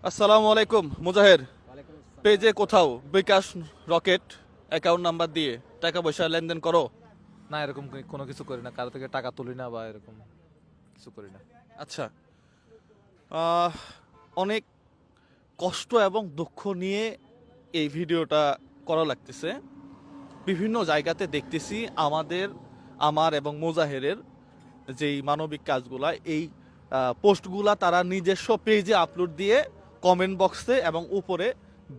আসসালামু আলাইকুম মুজাহের। পেজে কোথাও বিকাশ রকেট অ্যাকাউন্ট নাম্বার দিয়ে টাকা পয়সা লেনদেন করো? না, এরকম কোনো কিছু করি না, কারো থেকে টাকা তুলি না বা এরকম কিছু করি না। আচ্ছা, আহ, অনেক কষ্ট এবং দুঃখ নিয়ে এই ভিডিওটা করা লাগতেছে। বিভিন্ন জায়গাতে দেখতেছি আমার এবং মুজাহেরের যেই মানবিক কাজগুলা, এই পোস্টগুলা তারা নিজস্ব পেজে আপলোড দিয়ে কমেন্ট বক্সে এবং উপরে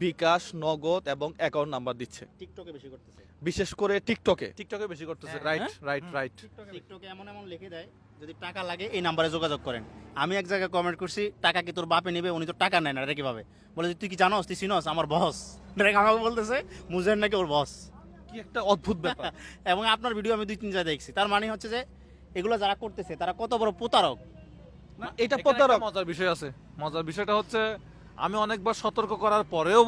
বিকাশ, নগদ এবং অ্যাকাউন্ট নাম্বার দিচ্ছে। টিকটকে বেশি করতেছে। বিশেষ করে টিকটকে। টিকটকে বেশি করতেছে। হ্যাঁ, রাইট হ্যাঁ? Right right. টিকটকে এমন এমন লিখে দেয়, যদি টাকা লাগে এই নাম্বারে যোগাযোগ করেন। আমি এক জায়গায় কমেন্ট করছি, টাকা কি তোর বাপে নেবে? উনি তো টাকা নেয় না, এটা কিভাবে? বলে যে তুই কি জানোস, তুই চিনস আমার বস। ডাইরেক্ট আমাকে বলতেছে মুজাহির নাকি ওর বস। কি একটা অদ্ভুত ব্যাপার। এবং আপনার ভিডিও আমি 2-3 জায়গায় দেখছি। তার মানে হচ্ছে যে এগুলো যারা করতেছে তারা কত বড় প্রতারক। না, এটা এখানে প্রতারক। একটা মজার বিষয় আছে। মজার বিষয়টা হচ্ছে, আমি অনেকবার সতর্ক করার পরেও,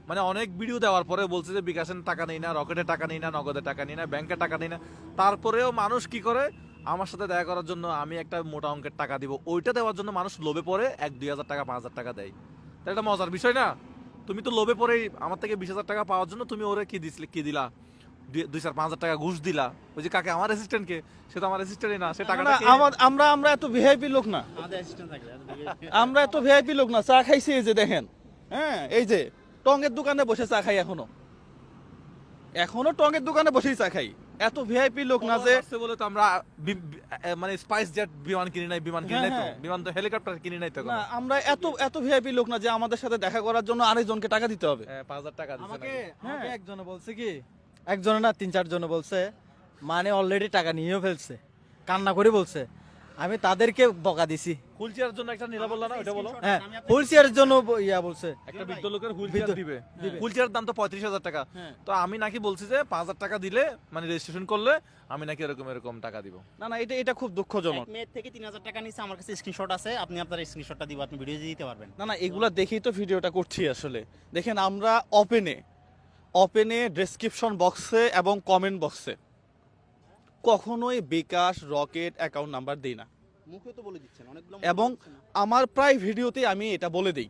মানে অনেক ভিডিও দেওয়ার পরে বলছে যে বিকাশের টাকা নেই না, রকেটের টাকা নেই না, নগদের টাকা নেই না, ব্যাংকের টাকা নেই না। তারপরেও মানুষ কি করে, আমার সাথে দেখা করার জন্য আমি একটা মোটা অঙ্কের টাকা দিব, ওইটা দেওয়ার জন্য মানুষ লোভে পড়ে 1-2 হাজার টাকা 5,000 টাকা দেয়। তাই এটা মজার বিষয় না? তুমি তো লোভে পড়েই আমার থেকে 20,000 টাকা পাওয়ার জন্য তুমি ওরে কি দিলা, 2-4-5,000 টাকা ঘুষ দিলা। ওই যে কাকে, আমার অ্যাসিস্ট্যান্টকে, সে তো আমার অ্যাসিস্ট্যান্টই না, সে টাকাটা আমরা এত ভিআইপি লোক না। আমাদের অ্যাসিস্ট্যান্ট থাকলে আমরা এত ভিআইপি লোক না। চা খাইছি এই যে দেখেন, হ্যাঁ, এই যে টঙ্গের দোকানে বসে চা খাই এখনো টঙ্গের দোকানে বসেই চা খাই। এত ভিআইপি লোক না যে আসছে বলে তো আমরা মানে স্পাইস জেট বিমান কিনি নাই, বিমান কিনি নাই তো, হ্যাঁ। বিমান তো হেলিকপ্টার কিনি নাই তো না, এখনো। আমরা এত ভিআইপি লোক না যে আমাদের সাথে দেখা করার জন্য আরেকজনকে টাকা দিতে হবে। 5,000 টাকা দিছে আমাকে নাকি? আমাকে একজনে বলছে কি, একজনে না 3-4 জনে বলছে, মানে অলরেডি টাকা নিয়েও ফেলছে, কান্না করে বলছে। আমি তাদেরকে বকা দিছি। হুইল চেয়ারের জন্য একটা নিরা বললা না, ওটা বলো। হ্যাঁ, হুইলচেয়ারের জন্য ইয়া বলছে। একটা বৃদ্ধ লোকের হুইল বৃদ্ধ- চেয়ার দিবে। দিবে। হুইল চেয়ারের দাম তো 35,000 টাকা। হ্যাঁ। তো আমি নাকি বলছি যে 5,000 টাকা দিলে, মানে রেজিস্ট্রেশন করলে আমি নাকি এরকম টাকা দিব। না, এটা খুব দুঃখজনক। এক মেয়ের থেকে 3,000 টাকা নিচ্ছে। আমার কাছে স্ক্রিনশট আছে, আপনি আপনার স্ক্রিনশটটা দিব, আপনি ভিডিও দিতে পারবেন। না, এগুলা দেখেই তো ভিডিওটা করছি আসলে। দেখেন, আমরা ওপেনে ডেসক্রিপশন বক্সে এবং কমেন্ট বক্সে কখনোই বিকাশ, রকেট অ্যাকাউন্ট নাম্বার দিই না। মুখে তো বলে দিচ্ছেন অনেকগুলো। এবং আমার প্রায় ভিডিওতে আমি এটা বলে দিই।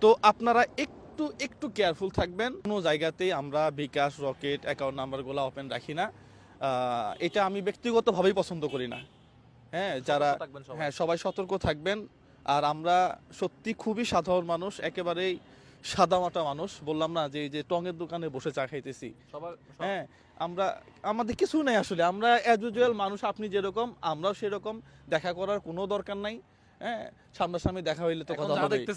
তো আপনারা একটু কেয়ারফুল থাকবেন। কোনো জায়গাতেই আমরা বিকাশ, রকেট অ্যাকাউন্ট নাম্বারগুলো ওপেন রাখি না। এটা আমি ব্যক্তিগতভাবেই পছন্দ করি না। হ্যাঁ, যারা সতর্ক থাকবেন সবাই। হ্যাঁ, সবাই সতর্ক থাকবেন। আর আমরা সত্যি খুবই সাধারণ মানুষ, একেবারেই সাদামাটা মানুষ। বললাম না যে এই যে টঙের দোকানে বসে চা খাইতেছি। হ্যাঁ, আমাদের কিছু নেই আসলে। আমরা অ্যাজ ইউজুয়াল মানুষ, আপনি যেরকম আমরাও সেরকম। দেখা করার কোনো দরকার নাই। হ্যাঁ, সামনাসামনি দেখা হইলে তো এখন কথা যা হবে। দেখতেছি